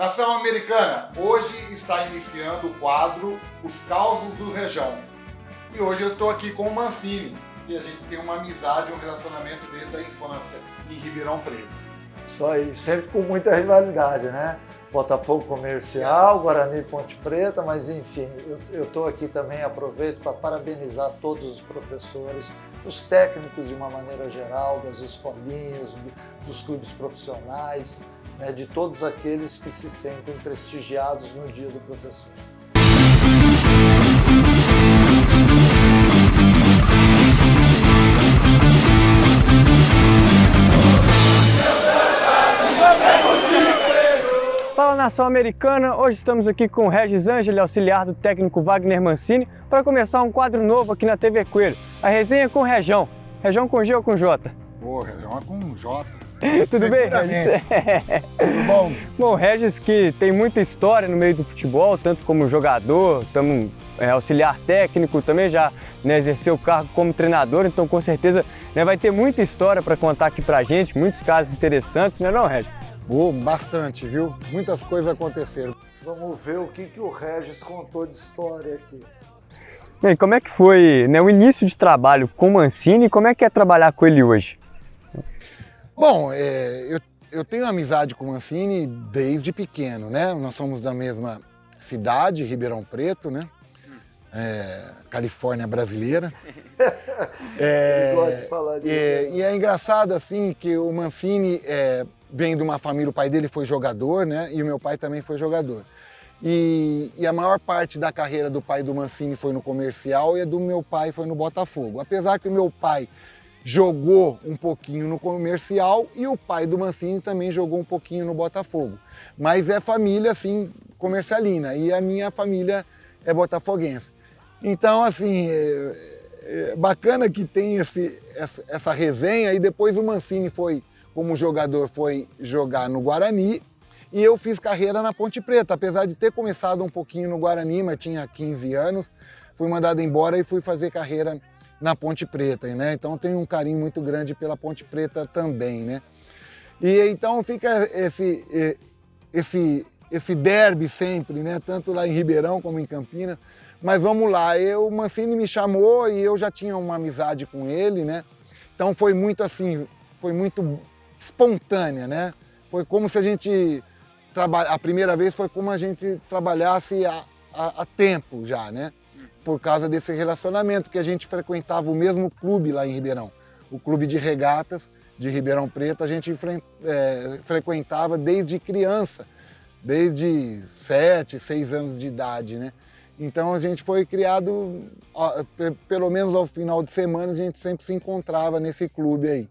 Nação Americana, hoje está iniciando o quadro Os Causos do Rejão. E hoje eu estou aqui com o Mancini, e a gente tem uma amizade, um relacionamento desde a infância, em Ribeirão Preto. Isso aí, sempre com muita rivalidade, né? Botafogo Comercial, Guarani Ponte Preta, mas enfim, eu estou aqui também, aproveito para parabenizar todos os professores, os técnicos de uma maneira geral, das escolinhas, dos clubes profissionais, né, de todos aqueles que se sentem prestigiados no Dia do Professor. Fala, Nação Americana! Hoje estamos aqui com o Regis Angeli, auxiliar do técnico Wagner Mancini, para começar um quadro novo aqui na TV Coelho, a resenha com o Rejão. Rejão com G ou com J? Pô, Rejão é com J. Tudo bem, Regis? Tudo bom? Bom, o Regis que tem muita história no meio do futebol, tanto como jogador, auxiliar técnico, também já exerceu o cargo como treinador, então com certeza vai ter muita história para contar aqui pra gente, muitos casos interessantes, não, Regis? Bastante, viu? Muitas coisas aconteceram. Vamos ver o que o Regis contou de história aqui. E como é que foi o início de trabalho com o Mancini e como é que é trabalhar com ele hoje? Bom, eu tenho amizade com o Mancini desde pequeno, né? Nós somos da mesma cidade, Ribeirão Preto, né? Califórnia brasileira. Ele gosta de falar disso. E é engraçado assim que o Mancini vem de uma família, o pai dele foi jogador, né? E o meu pai também foi jogador. E a maior parte da carreira do pai do Mancini foi no Comercial e a do meu pai foi no Botafogo. Apesar que o meu pai jogou um pouquinho no Comercial e o pai do Mancini também jogou um pouquinho no Botafogo. Mas é família, assim, comercialina, e a minha família é botafoguense. Então, assim, bacana que tem essa resenha, e depois o Mancini foi, como jogador, foi jogar no Guarani, e eu fiz carreira na Ponte Preta, apesar de ter começado um pouquinho no Guarani, mas tinha 15 anos, fui mandado embora e fui fazer carreira na Ponte Preta, né? Então tenho um carinho muito grande pela Ponte Preta também, né? E então fica esse derby sempre, né? Tanto lá em Ribeirão como em Campinas. Mas vamos lá, o Mancini me chamou e eu já tinha uma amizade com ele, né? Então foi muito assim, foi muito espontânea, né? Foi como se a gente a primeira vez foi como a gente trabalhasse há tempo já, né? Por causa desse relacionamento, que a gente frequentava o mesmo clube lá em Ribeirão, o Clube de Regatas de Ribeirão Preto, a gente frequentava desde criança, desde 7, 6 anos de idade, né? Então a gente foi criado, pelo menos ao final de semana, a gente sempre se encontrava nesse clube aí.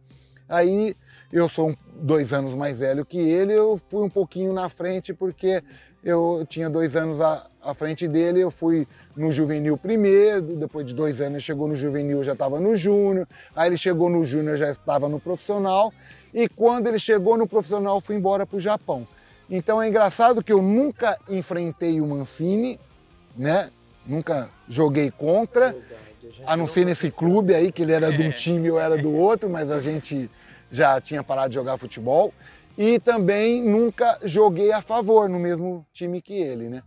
Aí eu sou 2 anos mais velho que ele, eu fui um pouquinho na frente porque eu tinha 2 anos à frente dele, eu fui no juvenil primeiro, depois de 2 anos ele chegou no juvenil, já estava no júnior, aí ele chegou no júnior, já estava no profissional, e quando ele chegou no profissional, eu fui embora para o Japão. Então é engraçado que eu nunca enfrentei o Mancini, né? Nunca joguei contra, a não ser nesse clube aí, que ele era de um time e eu era do outro, mas a gente já tinha parado de jogar futebol. E também nunca joguei a favor no mesmo time que ele, né?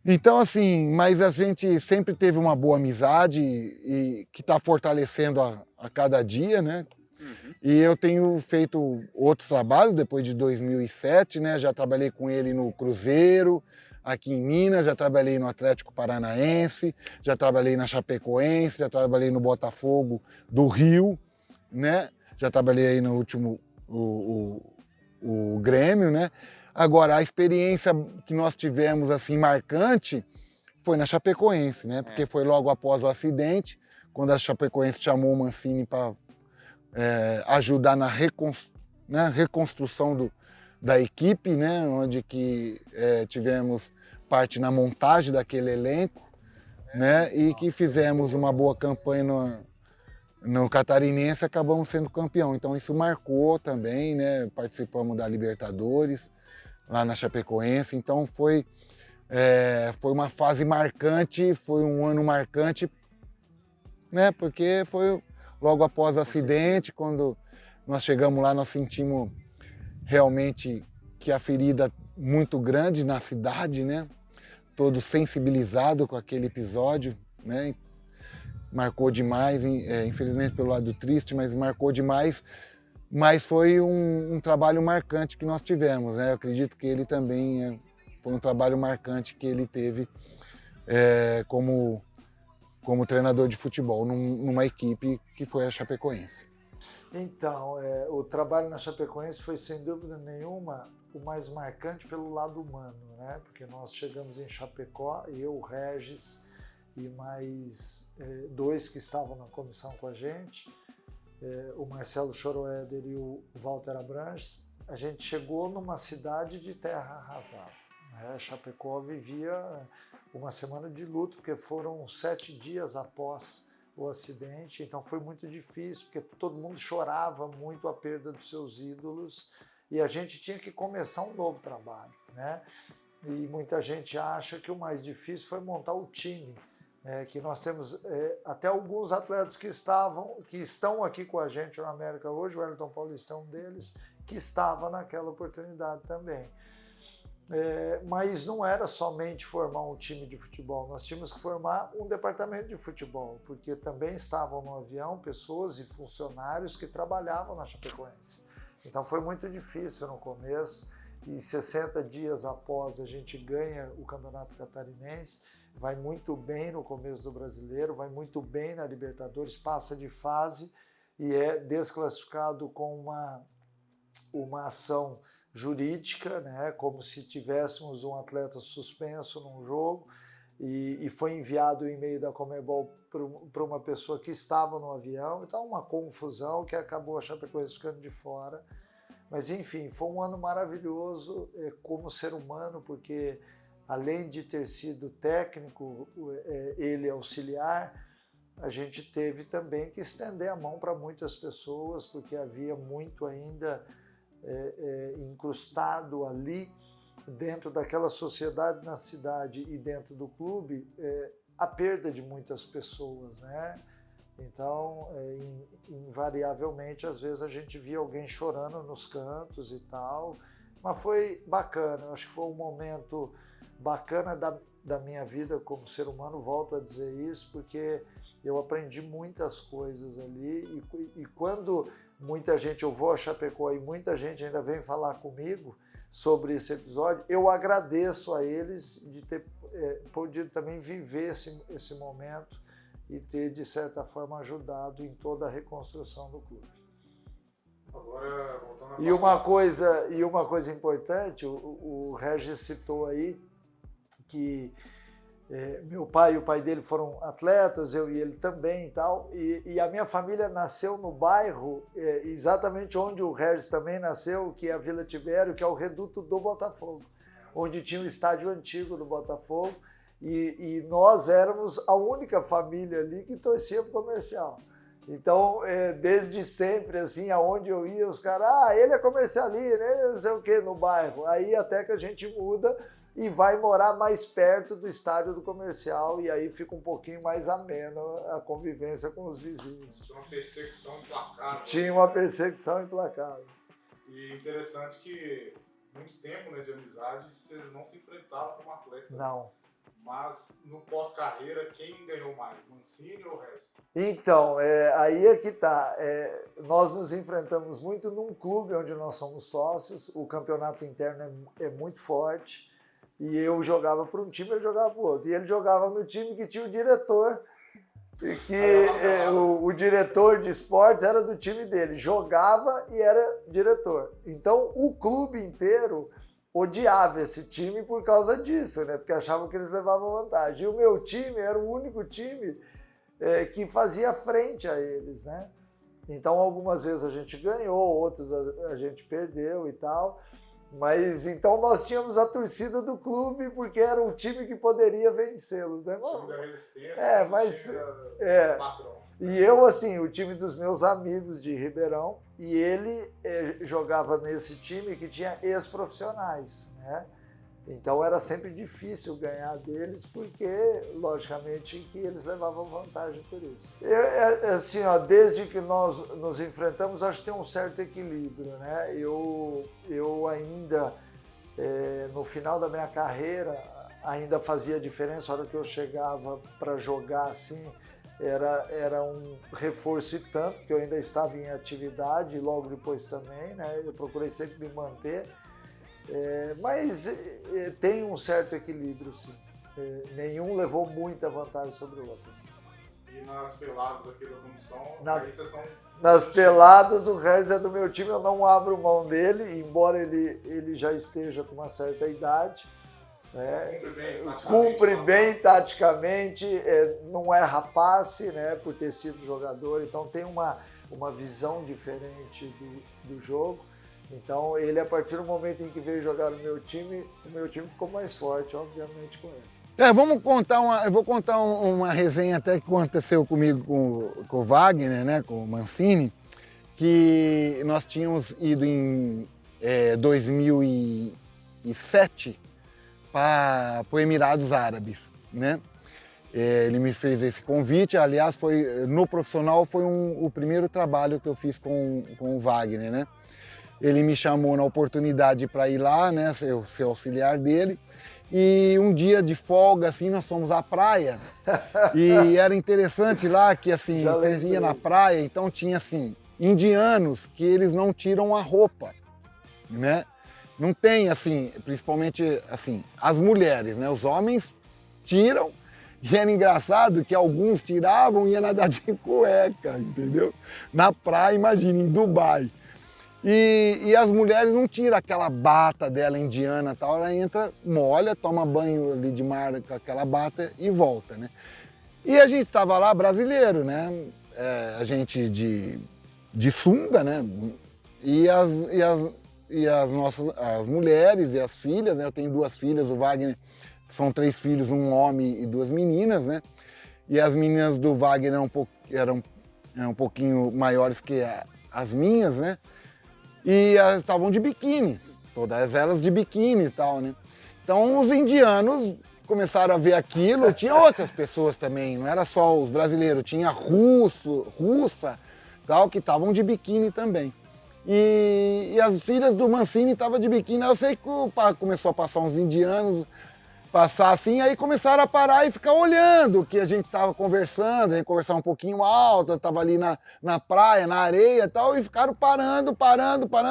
Então, assim, mas a gente sempre teve uma boa amizade e que está fortalecendo a cada dia, né? Uhum. E eu tenho feito outros trabalhos depois de 2007, né? Já trabalhei com ele no Cruzeiro, aqui em Minas, já trabalhei no Atlético Paranaense, já trabalhei na Chapecoense, já trabalhei no Botafogo do Rio, né? Já trabalhei aí no último o Grêmio, né? Agora, a experiência que nós tivemos, assim, marcante, foi na Chapecoense, né? Porque foi logo após o acidente, quando a Chapecoense chamou o Mancini para ajudar na reconstrução da equipe, né? Onde que tivemos parte na montagem daquele elenco, né? E que fizemos uma boa campanha no Catarinense, acabamos sendo campeão. Então isso marcou também, né? Participamos da Libertadores lá na Chapecoense. Então foi uma fase marcante, foi um ano marcante, né? Porque foi logo após o acidente, quando nós chegamos lá, nós sentimos realmente que a ferida muito grande na cidade, né? Todo sensibilizado com aquele episódio, né? Marcou demais, infelizmente pelo lado triste, mas marcou demais. Mas foi um trabalho marcante que nós tivemos, né? Eu acredito que ele também foi um trabalho marcante que ele teve como treinador de futebol numa equipe que foi a Chapecoense. Então, o trabalho na Chapecoense foi, sem dúvida nenhuma, o mais marcante pelo lado humano, né? Porque nós chegamos em Chapecó, eu, o Regis e mais 2 que estavam na comissão com a gente, o Marcelo Choroeder e o Walter Abranches. A gente chegou numa cidade de terra arrasada, né? Chapecó vivia uma semana de luto, porque foram 7 dias após o acidente, então foi muito difícil, porque todo mundo chorava muito a perda dos seus ídolos e a gente tinha que começar um novo trabalho, né? E muita gente acha que o mais difícil foi montar o time, que nós temos até alguns atletas que estão aqui com a gente na América hoje, o Wellington Paulista é um deles, que estava naquela oportunidade também. Mas não era somente formar um time de futebol, nós tínhamos que formar um departamento de futebol, porque também estavam no avião pessoas e funcionários que trabalhavam na Chapecoense. Então foi muito difícil no começo, e 60 dias após a gente ganha o Campeonato Catarinense, vai muito bem no começo do Brasileiro, vai muito bem na Libertadores, passa de fase e é desclassificado com uma ação jurídica, né, como se tivéssemos um atleta suspenso num jogo, e foi enviado o e-mail da Conmebol para uma pessoa que estava no avião, então uma confusão que acabou a Chapecoense ficando de fora. Mas enfim, foi um ano maravilhoso como ser humano, porque além de ter sido técnico, ele auxiliar, a gente teve também que estender a mão para muitas pessoas, porque havia muito ainda incrustado ali, dentro daquela sociedade na cidade e dentro do clube, a perda de muitas pessoas, né? Então, invariavelmente, às vezes a gente via alguém chorando nos cantos e tal, mas foi bacana, eu acho que foi um momento bacana da minha vida como ser humano, volto a dizer isso, porque eu aprendi muitas coisas ali, e quando muita gente, eu vou a Chapecó e muita gente ainda vem falar comigo sobre esse episódio, eu agradeço a eles de ter podido também viver esse momento e ter, de certa forma, ajudado em toda a reconstrução do clube. Agora, voltando a E uma coisa importante, o Regis citou aí que meu pai e o pai dele foram atletas, eu e ele também e tal, e a minha família nasceu no bairro exatamente onde o Regis também nasceu, que é a Vila Tibério, que é o reduto do Botafogo, onde tinha o estádio antigo do Botafogo, e nós éramos a única família ali que torcia para o Comercial. Então, desde sempre, assim, aonde eu ia, os caras, ele é comercialista, né? Não sei o que, no bairro. Aí até que a gente muda e vai morar mais perto do estádio do Comercial, e aí fica um pouquinho mais ameno a convivência com os vizinhos. Tinha uma perseguição implacável. Tinha uma perseguição implacável. E interessante que muito tempo, né, de amizade, vocês não se enfrentavam como atletas. Não. Mas no pós-carreira, quem ganhou mais, Mancini ou Regis? Então, aí é que tá. Nós nos enfrentamos muito num clube onde nós somos sócios, o campeonato interno é muito forte, e eu jogava para um time, ele jogava para o outro. E ele jogava no time que tinha o diretor, o diretor de esportes era do time dele, jogava e era diretor. Então, o clube inteiro odiava esse time por causa disso, né? Porque achavam que eles levavam vantagem. E o meu time era o único time que fazia frente a eles, né? Então, algumas vezes a gente ganhou, outras a gente perdeu e tal. Mas então nós tínhamos a torcida do clube porque era um time que poderia vencê-los, né? O time da resistência, mas patrão. E eu, assim, o time dos meus amigos de Ribeirão, e ele jogava nesse time que tinha ex-profissionais, né? Então era sempre difícil ganhar deles, porque, logicamente, que eles levavam vantagem por isso. Assim, ó, desde que nós nos enfrentamos, acho que tem um certo equilíbrio, né? Eu ainda no final da minha carreira, ainda fazia diferença a hora que eu chegava para jogar assim, era um reforço e tanto, que eu ainda estava em atividade, e logo depois também, né? Eu procurei sempre me manter, mas tem um certo equilíbrio, sim. Nenhum levou muita vantagem sobre o outro. E nas peladas aqui da comissão, aí vocês são... Nas peladas, o Regis é do meu time, eu não abro mão dele, embora ele já esteja com uma certa idade. Né? Cumpre bem taticamente, não erra passe, né, por ter sido jogador, então tem uma visão diferente do jogo. Então ele, a partir do momento em que veio jogar no meu time, o meu time ficou mais forte, obviamente, com ele. Eu vou contar uma resenha até que aconteceu comigo com o Wagner, né, com o Mancini, que nós tínhamos ido em 2007 para os Emirados Árabes, né? Ele me fez esse convite, aliás, no profissional foi o primeiro trabalho que eu fiz com o Wagner, né? Ele me chamou na oportunidade para ir lá, né, ser auxiliar dele. E um dia de folga, assim, nós fomos à praia. E era interessante lá que, assim, você ia na praia, então tinha, assim, indianos que eles não tiram a roupa, né? Não tem, assim, principalmente, assim, as mulheres, né? Os homens tiram, e era engraçado que alguns tiravam e ia nadar de cueca, entendeu? Na praia, imagina, em Dubai. E as mulheres não tiram aquela bata dela indiana e tal, ela entra, molha, toma banho ali de mar com aquela bata e volta, né? E a gente estava lá, brasileiro, né? A gente de sunga, né? E as mulheres e as filhas, né? Eu tenho 2 filhas, o Wagner, são 3 filhos, um homem e 2 meninas, né? E as meninas do Wagner eram um pouquinho maiores que as minhas, né? E elas estavam de biquíni, todas elas de biquíni e tal, né? Então os indianos começaram a ver aquilo, tinha outras pessoas também, não era só os brasileiros, tinha russa, tal, que estavam de biquíni também. E as filhas do Mancini estavam de biquíni, aí eu sei que começou a passar uns indianos, passar assim, aí começaram a parar e ficar olhando, que a gente estava conversando, a gente conversava um pouquinho alto, estava ali na praia, na areia e tal, e ficaram parando.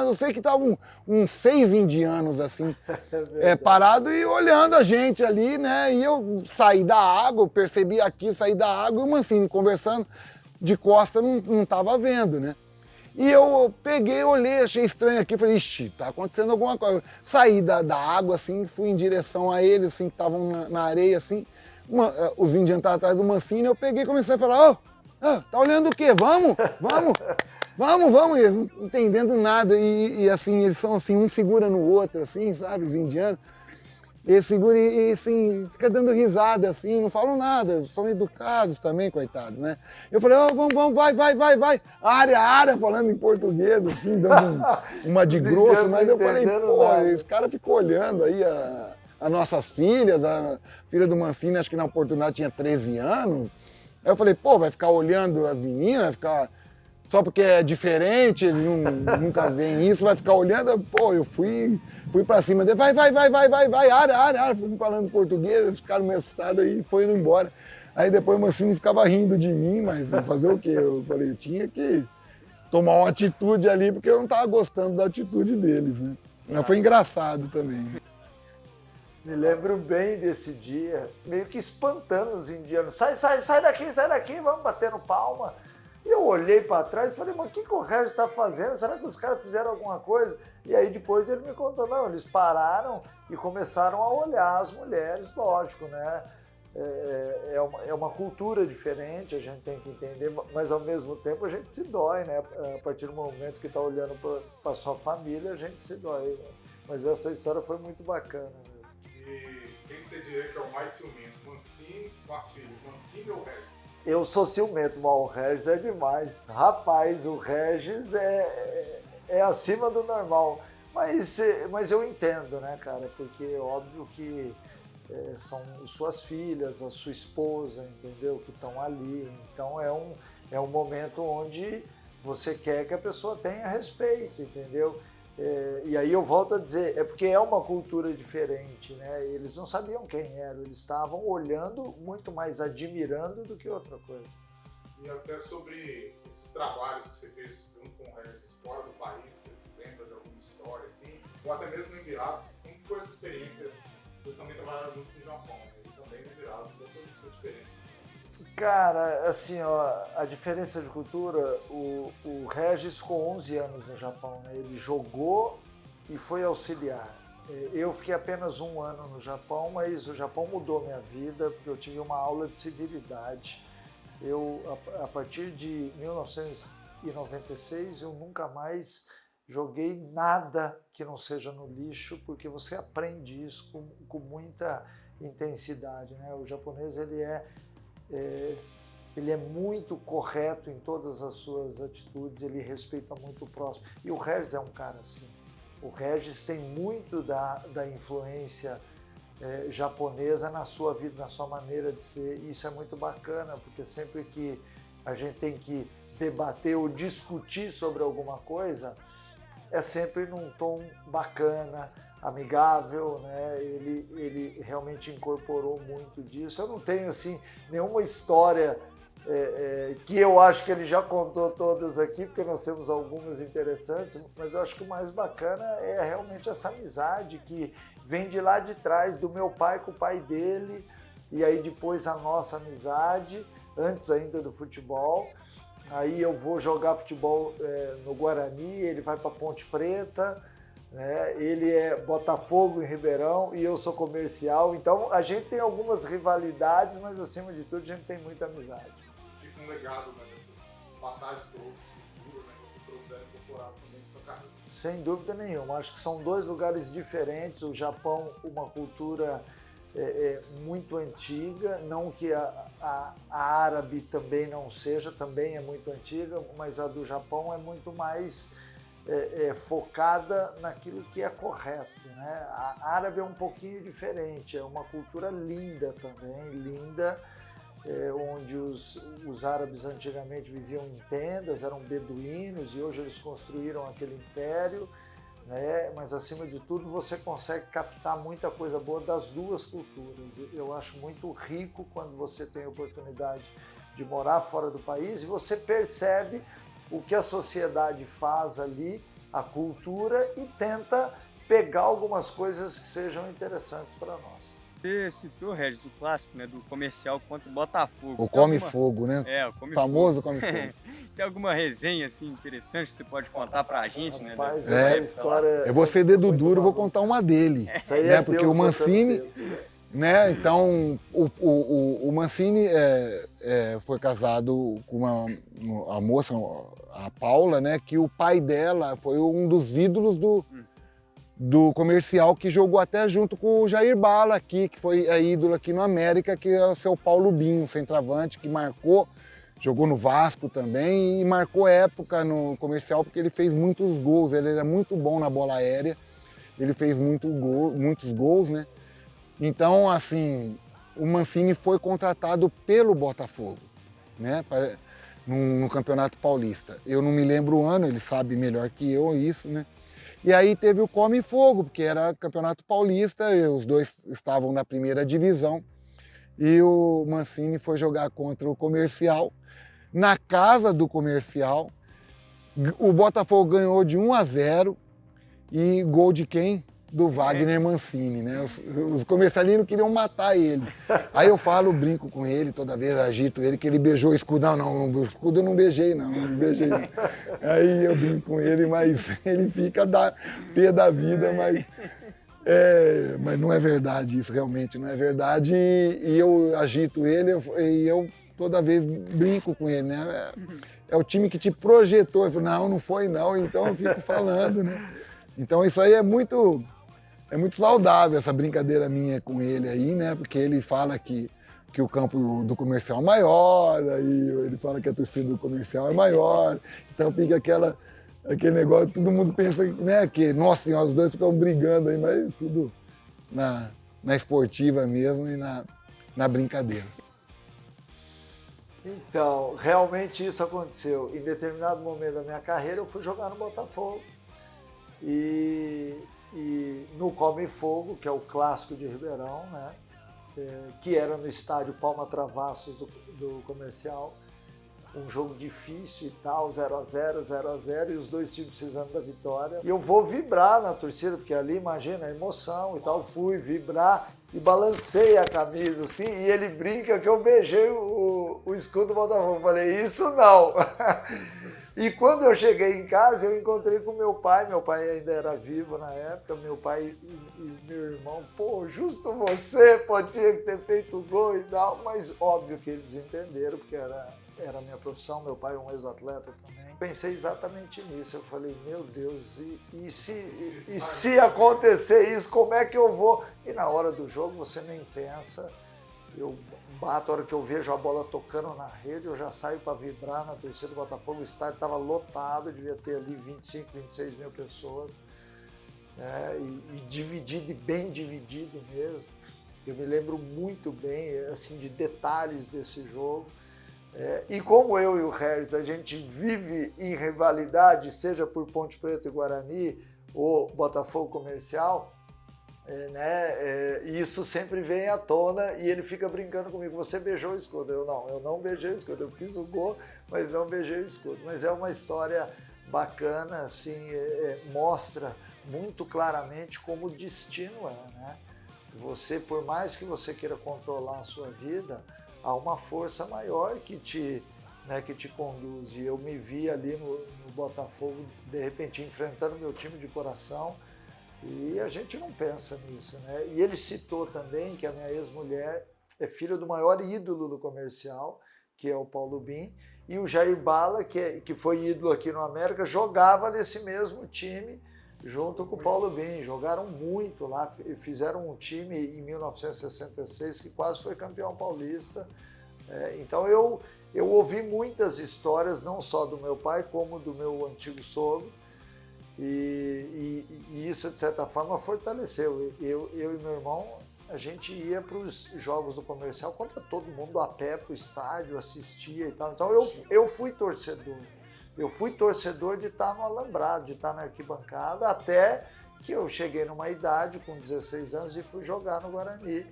Eu sei que estavam uns 6 indianos assim, parados e olhando a gente ali, né? E eu saí da água, percebi aquilo, saí da água e o Mancini conversando de costa não estava vendo, né? E eu peguei, olhei, achei estranho aqui, falei, ixi, tá acontecendo alguma coisa. Saí da água, assim, fui em direção a eles, assim, que estavam na areia, assim. Os indianos estavam atrás do Mancini, eu peguei e comecei a falar, tá olhando o quê? Vamos! E eles não entendendo nada. E assim, eles são assim, um segura no outro, assim, sabe, os indianos. Eles seguram e assim, fica dando risada assim, não falam nada, são educados também, coitados, né? Eu falei, vamos, vai, área, falando em português, assim, dando uma de grosso, mas eu falei, esse cara ficou olhando aí as nossas filhas, a filha do Mancini, acho que na oportunidade tinha 13 anos. Aí eu falei, vai ficar olhando as meninas, vai ficar... Só porque é diferente, eles nunca veem isso, vai ficar olhando, eu fui pra cima dele, vai, área, fui falando português, eles ficaram meio assustados e foi indo embora. Aí depois o Mancini ficava rindo de mim, mas fazer o quê? Eu falei, eu tinha que tomar uma atitude ali, porque eu não estava gostando da atitude deles, né? Mas foi engraçado também. Me lembro bem desse dia, meio que espantando os indianos, sai daqui, vamos batendo palma. E eu olhei para trás e falei, mas o que o Regis está fazendo? Será que os caras fizeram alguma coisa? E aí depois ele me contou, não, eles pararam e começaram a olhar as mulheres, lógico, né? É uma cultura diferente, a gente tem que entender, mas ao mesmo tempo a gente se dói, né? A partir do momento que está olhando para sua família, a gente se dói. Né? Mas essa história foi muito bacana mesmo. E quem que você diria que é o mais ciumento? Mancini com as filhas? Mancini ou Regis? Eu sou ciumento, mas o Regis é demais. Rapaz, o Regis é acima do normal. Mas eu entendo, né, cara? Porque é óbvio que são suas filhas, a sua esposa, entendeu? Que estão ali. Então é um momento onde você quer que a pessoa tenha respeito, entendeu? E aí eu volto a dizer, é porque é uma cultura diferente, né? Eles não sabiam quem eram, eles estavam olhando, muito mais admirando do que outra coisa. E até sobre esses trabalhos que você fez junto com o Regis fora do país, você lembra de alguma história assim? Ou até mesmo em Emirados, como foi essa experiência? Vocês também trabalharam juntos no Japão, né? E também em Emirados, qual foi essa diferença? Cara, assim, ó, a diferença de cultura, o Regis ficou 11 anos no Japão, né? Ele jogou e foi auxiliar. Eu fiquei apenas 1 ano no Japão, mas o Japão mudou minha vida, porque eu tive uma aula de civilidade. A partir de 1996, eu nunca mais joguei nada que não seja no lixo, porque você aprende isso com muita intensidade, né? O japonês, ele é muito correto em todas as suas atitudes, ele respeita muito o próximo. E o Regis é um cara assim. O Regis tem muito da influência japonesa na sua vida, na sua maneira de ser. E isso é muito bacana, porque sempre que a gente tem que debater ou discutir sobre alguma coisa, é sempre num tom bacana, amigável, né? Ele realmente incorporou muito disso. Eu não tenho assim nenhuma história que eu acho que ele já contou todas aqui, porque nós temos algumas interessantes, mas eu acho que o mais bacana é realmente essa amizade que vem de lá de trás, do meu pai com o pai dele, e aí depois a nossa amizade, antes ainda do futebol. Aí eu vou jogar futebol no Guarani, ele vai para Ponte Preta, né? Ele é Botafogo em Ribeirão e eu sou Comercial, então a gente tem algumas rivalidades, mas acima de tudo a gente tem muita amizade. Fica um legado, né, dessas passagens por outras culturas, né, que vocês trouxeram incorporado também para a carreira. Sem dúvida nenhuma, acho que são 2 lugares diferentes. O Japão, uma cultura muito antiga, não que a árabe também não seja, também é muito antiga, mas a do Japão é muito mais focada naquilo que é correto, né? A árabe é um pouquinho diferente, é uma cultura linda também, linda, onde os árabes antigamente viviam em tendas, eram beduínos e hoje eles construíram aquele império, né? Mas acima de tudo você consegue captar muita coisa boa das 2 culturas. Eu acho muito rico quando você tem a oportunidade de morar fora do país e você percebe o que a sociedade faz ali, a cultura, e tenta pegar algumas coisas que sejam interessantes para nós. Você citou, Regis, o clássico, né, do Comercial contra o Botafogo. O Come Fogo, né? O Come Famoso Fogo. Come Fogo. Tem alguma resenha assim interessante que você pode contar pra gente, né? Rapaz, essa história... Eu vou ser dedo muito duro, vou maluca. contar uma dele. Isso aí né? Porque Deus o Mancini, botando Deus, né? Então, o Mancini foi casado com uma moça, a Paula, né? Que o pai dela foi um dos ídolos do Comercial, que jogou até junto com o Jair Bala aqui, que foi a ídolo aqui no América, que é o seu Paulo Binho, centroavante, que jogou no Vasco também e marcou época no Comercial porque ele fez muitos gols, ele era muito bom na bola aérea, ele fez muitos gols, né? Então, assim, o Mancini foi contratado pelo Botafogo, né? No Campeonato Paulista. Eu não me lembro o ano, ele sabe melhor que eu isso, né? E aí teve o Come Fogo, porque era Campeonato Paulista, e os 2 estavam na primeira divisão, e o Mancini foi jogar contra o Comercial, na casa do Comercial. O Botafogo ganhou de 1-0, e gol de quem? Do Wagner Mancini, né? Os comercialinos queriam matar ele. Aí eu brinco com ele, toda vez agito ele, que ele beijou o escudo. Não, o escudo eu não beijei, não beijei. Não. Aí eu brinco com ele, mas ele fica pé da vida, mas não é verdade isso, realmente não é verdade. E eu agito ele e eu toda vez brinco com ele, né? É o time que te projetou. Eu falo, não foi não, então eu fico falando, né? Então isso aí é muito saudável, essa brincadeira minha com ele aí, né? Porque ele fala que o campo do Comercial é maior, aí ele fala que a torcida do Comercial é maior, então fica aquele negócio, todo mundo pensa, né, que, nossa senhora, os 2 ficam brigando aí, mas tudo na esportiva mesmo e na brincadeira. Então, realmente isso aconteceu. Em determinado momento da minha carreira, eu fui jogar no Botafogo. e no Come Fogo, que é o clássico de Ribeirão, né? Que era no estádio Palma Travassos do Comercial, um jogo difícil e tal, 0x0, 0x0, e os dois times precisando da vitória. E eu vou vibrar na torcida, porque ali, imagina, a emoção e tal, fui vibrar e balancei a camisa, assim, e ele brinca que eu beijei o escudo do Botafogo. Falei, isso não! E quando eu cheguei em casa, eu encontrei com meu pai ainda era vivo na época, meu pai e meu irmão, pô, justo você, pô, tinha que ter feito o gol e tal, mas óbvio que eles entenderam, porque era a minha profissão, meu pai é um ex-atleta também. Pensei exatamente nisso, eu falei, meu Deus, e se acontecer isso, como é que eu vou? E na hora do jogo você nem pensa, eu bato, a hora que eu vejo a bola tocando na rede, eu já saio para vibrar na torcida do Botafogo, o estádio estava lotado, devia ter ali 25, 26 mil pessoas, e dividido, e bem dividido mesmo. Eu me lembro muito bem, assim, de detalhes desse jogo. E como eu e o Harris, a gente vive em rivalidade, seja por Ponte Preta e Guarani ou Botafogo Comercial, isso sempre vem à tona e ele fica brincando comigo, você beijou o escudo? Eu não beijei o escudo, eu fiz o gol, mas não beijei o escudo. Mas é uma história bacana, assim, mostra muito claramente como o destino né? Você, por mais que você queira controlar a sua vida, há uma força maior que te conduz. E eu me vi ali no Botafogo, de repente, enfrentando meu time de coração, e a gente não pensa nisso, né? E ele citou também que a minha ex-mulher é filha do maior ídolo do Comercial, que é o Paulo Bin, e o Jair Bala, que foi ídolo aqui no América, jogava nesse mesmo time junto com o Paulo Bin. Jogaram muito lá, fizeram um time em 1966 que quase foi campeão paulista. Então eu ouvi muitas histórias, não só do meu pai, como do meu antigo sogro, e isso, de certa forma, fortaleceu. Eu e meu irmão, a gente ia para os jogos do Comercial contra todo mundo a pé para o estádio, assistia e tal. Então eu fui torcedor. Eu fui torcedor de estar no alambrado, de estar na arquibancada, até que eu cheguei numa idade, com 16 anos, e fui jogar no Guarani.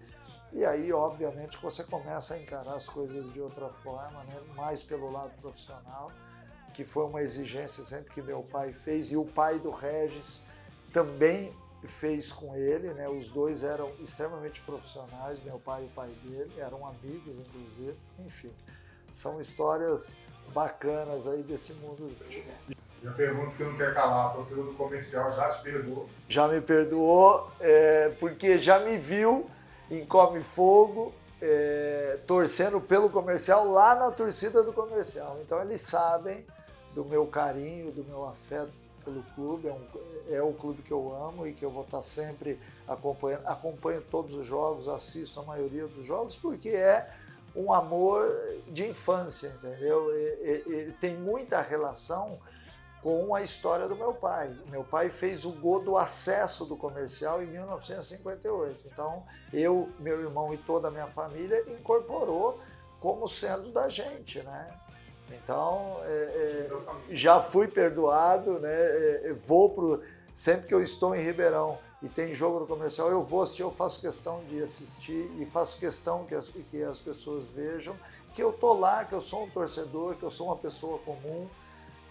E aí, obviamente, você começa a encarar as coisas de outra forma, né? Mais pelo lado profissional, que foi uma exigência sempre que meu pai fez, e o pai do Regis também fez com ele, né? Os dois eram extremamente profissionais, meu pai e o pai dele, eram amigos, inclusive. Enfim, são histórias bacanas aí desse mundo do futebol. E a pergunta que não quer calar, a torcida do Comercial já te perdoou? Já me perdoou, porque já me viu em Come Fogo, torcendo pelo Comercial, lá na torcida do Comercial. Então eles sabem do meu carinho, do meu afeto pelo clube, é o clube que eu amo e que eu vou estar sempre acompanhando. Acompanho todos os jogos, assisto a maioria dos jogos, porque é um amor de infância, entendeu? Tem muita relação com a história do meu pai. Meu pai fez o gol do acesso do Comercial em 1958. Então, eu, meu irmão e toda a minha família incorporou como sendo da gente, né? Então, já fui perdoado, né? Sempre que eu estou em Ribeirão e tem jogo no Comercial, eu vou assistir, eu faço questão de assistir e faço questão que as pessoas vejam que eu tô lá, que eu sou um torcedor, que eu sou uma pessoa comum,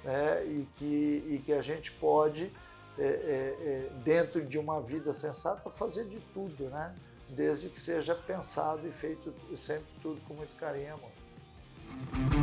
né? E que a gente pode, dentro de uma vida sensata, fazer de tudo, né? Desde que seja pensado e feito sempre tudo com muito carinho e amor.